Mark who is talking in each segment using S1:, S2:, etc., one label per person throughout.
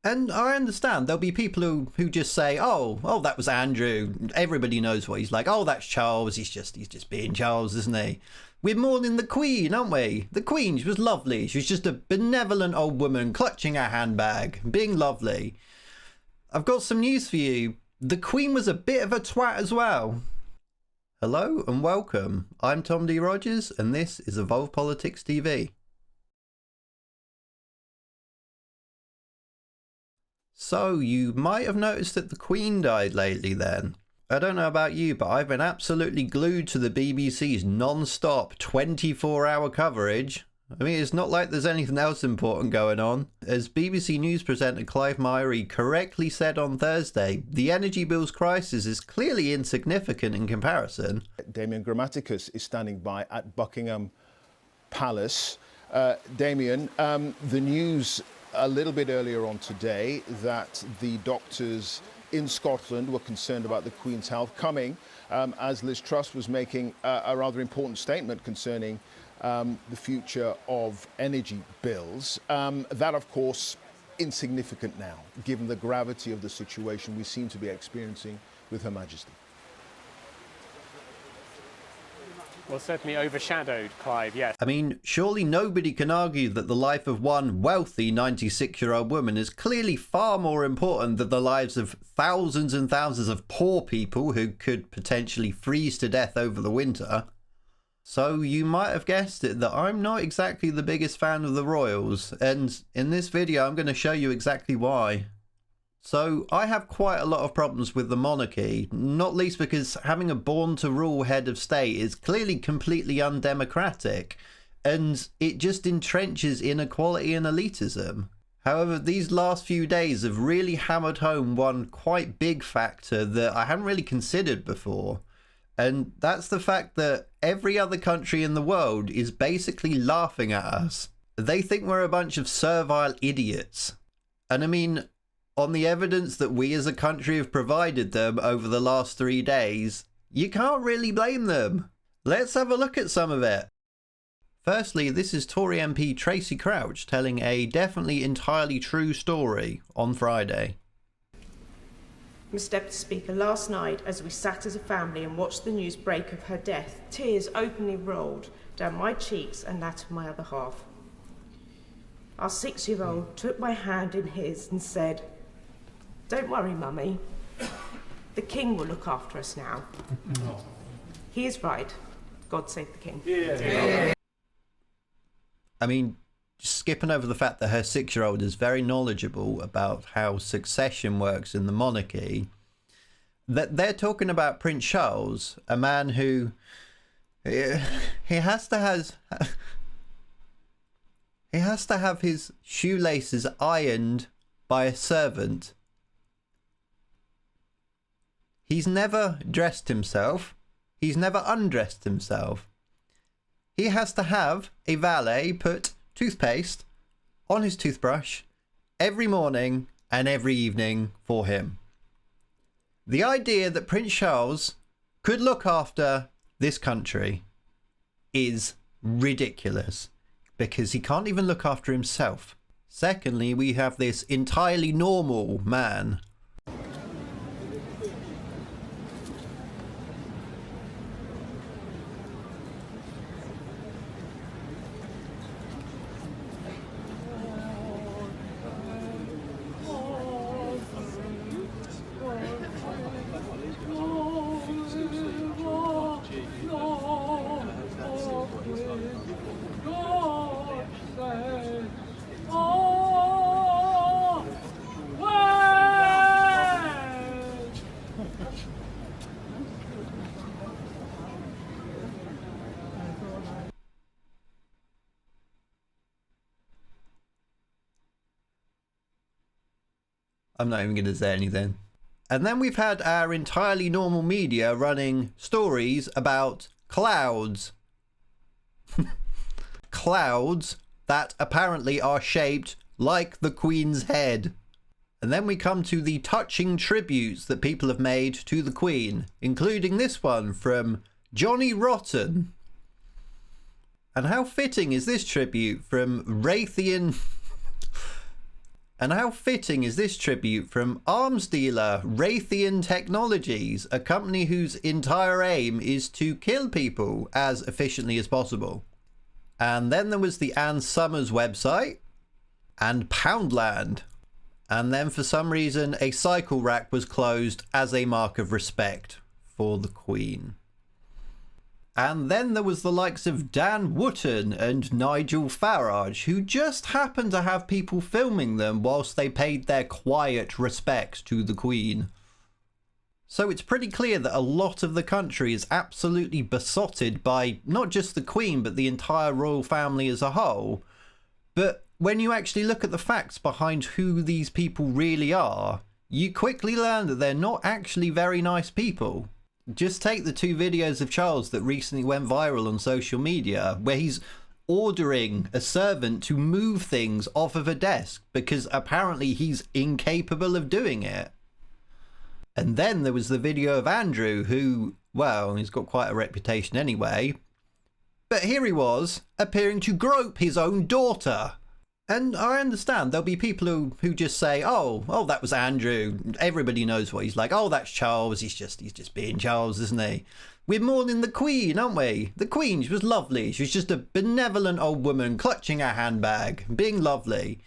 S1: And I understand there'll be people who just say, oh, that was Andrew. Everybody knows what he's like. Oh, that's Charles. He's just being Charles, isn't he? We're mourning the Queen, aren't we? The Queen, she was lovely. She was just a benevolent old woman clutching a handbag, being lovely. I've got some news for you. The Queen was a bit of a twat as well. Hello and welcome. I'm Tom D. Rogers and this is Evolve Politics TV. So you might have noticed that the Queen died lately then. I don't know about you, but I've been absolutely glued to the BBC's non-stop 24-hour coverage. I mean, it's not like there's anything else important going on. As BBC News presenter Clive Myrie correctly said on Thursday, the energy bills crisis is clearly insignificant in comparison.
S2: Damien Grammaticus is standing by at Buckingham Palace. Damien, the news a little bit earlier on today that the doctors in Scotland were concerned about the Queen's health coming as Liz Truss was making a rather important statement concerning the future of energy bills. That, of course, insignificant now, given the gravity of the situation we seem to be experiencing with Her Majesty.
S3: Well, certainly overshadowed, Clive, yes.
S1: I mean, surely nobody can argue that the life of one wealthy 96-year-old woman is clearly far more important than the lives of thousands and thousands of poor people who could potentially freeze to death over the winter. So you might have guessed it that I'm not exactly the biggest fan of the royals, and in this video I'm going to show you exactly why. So I have quite a lot of problems with the monarchy, not least because having a born-to-rule head of state is clearly completely undemocratic, and it just entrenches inequality and elitism. However, these last few days have really hammered home one quite big factor that I hadn't really considered before. And that's the fact that every other country in the world is basically laughing at us. They think we're a bunch of servile idiots. And I mean, on the evidence that we as a country have provided them over the last 3 days, you can't really blame them. Let's have a look at some of it. Firstly, this is Tory MP Tracy Crouch telling a definitely entirely true story on Friday.
S4: Mr. Deputy Speaker, last night as we sat as a family and watched the news break of her death, tears openly rolled down my cheeks and that of my other half. Our 6-year-old took my hand in his and said, "Don't worry, Mummy, the King will look after us now." He is right. God save the King. Yeah.
S1: I mean, just skipping over the fact that her 6-year-old is very knowledgeable about how succession works in the monarchy, that they're talking about Prince Charles, a man who he has to have his shoelaces ironed by a servant. He's never dressed himself. He's never undressed himself. He has to have a valet put toothpaste on his toothbrush every morning and every evening for him. The idea that Prince Charles could look after this country is ridiculous because he can't even look after himself. Secondly, we have this entirely normal man. I'm not even going to say anything. And then we've had our entirely normal media running stories about clouds. Clouds that apparently are shaped like the Queen's head. And then we come to the touching tributes that people have made to the Queen, including this one from Johnny Rotten. And how fitting is this tribute from Raytheon And how fitting is this tribute from arms dealer Raytheon Technologies, a company whose entire aim is to kill people as efficiently as possible. And then there was the Ann Summers website and Poundland. And then for some reason a cycle rack was closed as a mark of respect for the Queen. And then there was the likes of Dan Wootton and Nigel Farage, who just happened to have people filming them whilst they paid their quiet respects to the Queen. So it's pretty clear that a lot of the country is absolutely besotted by not just the Queen, but the entire royal family as a whole. But when you actually look at the facts behind who these people really are, you quickly learn that they're not actually very nice people. Just take the 2 videos of Charles that recently went viral on social media, where he's ordering a servant to move things off of a desk because apparently he's incapable of doing it. And then there was the video of Andrew, who, well, he's got quite a reputation anyway. But here he was, appearing to grope his own daughter. And I understand there'll be people who just say, oh, that was Andrew. Everybody knows what he's like. Oh, that's Charles. He's just being Charles, isn't he? We're mourning the Queen, aren't we? The Queen, she was lovely. She was just a benevolent old woman clutching a handbag, being lovely.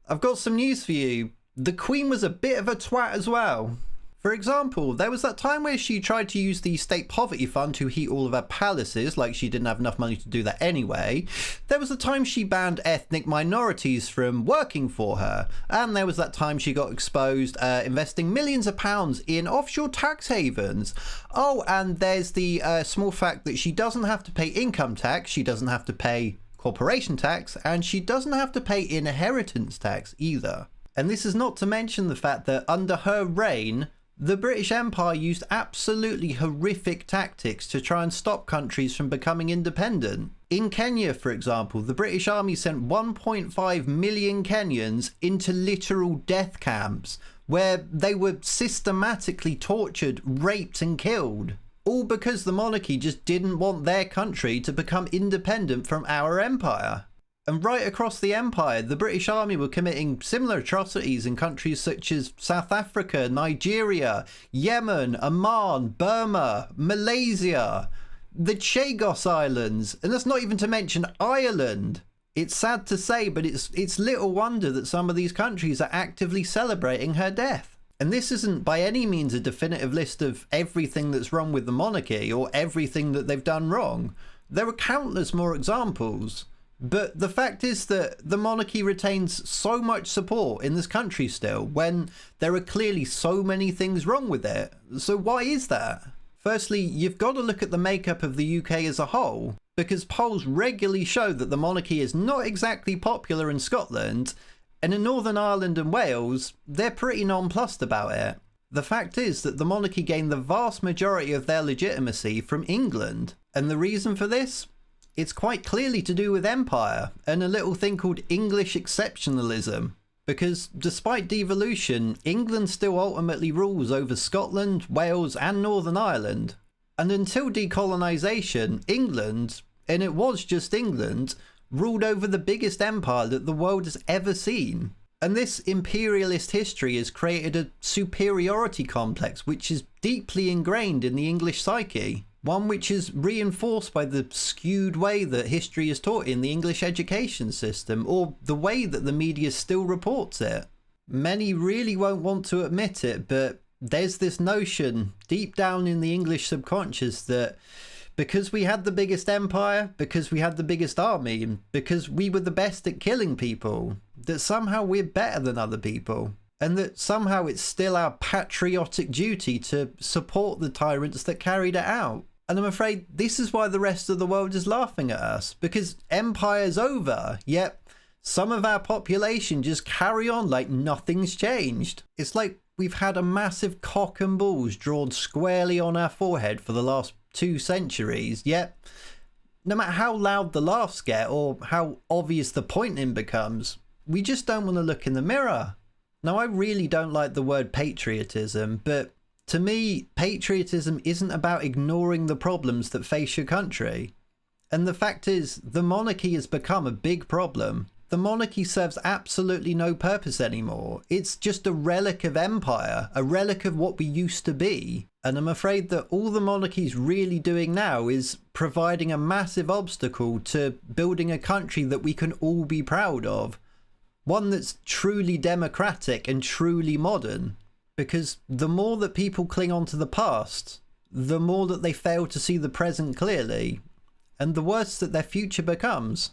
S1: I've got some news for you. The Queen was a bit of a twat as well. For example, there was that time where she tried to use the state poverty fund to heat all of her palaces, like she didn't have enough money to do that anyway. There was the time she banned ethnic minorities from working for her. And there was that time she got exposed investing millions of pounds in offshore tax havens. Oh, and there's the small fact that she doesn't have to pay income tax, she doesn't have to pay corporation tax, and she doesn't have to pay inheritance tax either. And this is not to mention the fact that under her reign, the British Empire used absolutely horrific tactics to try and stop countries from becoming independent. In Kenya, for example, the British Army sent 1.5 million Kenyans into literal death camps, where they were systematically tortured, raped and killed. All because the monarchy just didn't want their country to become independent from our empire. And right across the empire, the British Army were committing similar atrocities in countries such as South Africa, Nigeria, Yemen, Oman, Burma, Malaysia, the Chagos Islands, and that's not even to mention Ireland. It's sad to say, but it's little wonder that some of these countries are actively celebrating her death. And this isn't by any means a definitive list of everything that's wrong with the monarchy or everything that they've done wrong. There are countless more examples. But the fact is that the monarchy retains so much support in this country still, when there are clearly so many things wrong with it. So why is that? Firstly, you've got to look at the makeup of the UK as a whole, because polls regularly show that the monarchy is not exactly popular in Scotland, and in Northern Ireland and Wales, they're pretty nonplussed about it. The fact is that the monarchy gained the vast majority of their legitimacy from England, and the reason for this? It's quite clearly to do with empire and a little thing called English exceptionalism. Because despite devolution, England still ultimately rules over Scotland, Wales and Northern Ireland. And until decolonisation, England, and it was just England, ruled over the biggest empire that the world has ever seen. And this imperialist history has created a superiority complex which is deeply ingrained in the English psyche. One which is reinforced by the skewed way that history is taught in the English education system, or the way that the media still reports it. Many really won't want to admit it, but there's this notion deep down in the English subconscious that because we had the biggest empire, because we had the biggest army, and because we were the best at killing people, that somehow we're better than other people. And that somehow it's still our patriotic duty to support the tyrants that carried it out. And I'm afraid this is why the rest of the world is laughing at us, because empire's over, yet some of our population just carry on like nothing's changed. It's like we've had a massive cock and balls drawn squarely on our forehead for the last 2 centuries, yet no matter how loud the laughs get or how obvious the pointing becomes, we just don't want to look in the mirror. Now, I really don't like the word patriotism, but to me, patriotism isn't about ignoring the problems that face your country. And the fact is, the monarchy has become a big problem. The monarchy serves absolutely no purpose anymore. It's just a relic of empire, a relic of what we used to be. And I'm afraid that all the monarchy's really doing now is providing a massive obstacle to building a country that we can all be proud of. One that's truly democratic and truly modern. Because the more that people cling on to the past, the more that they fail to see the present clearly, and the worse that their future becomes.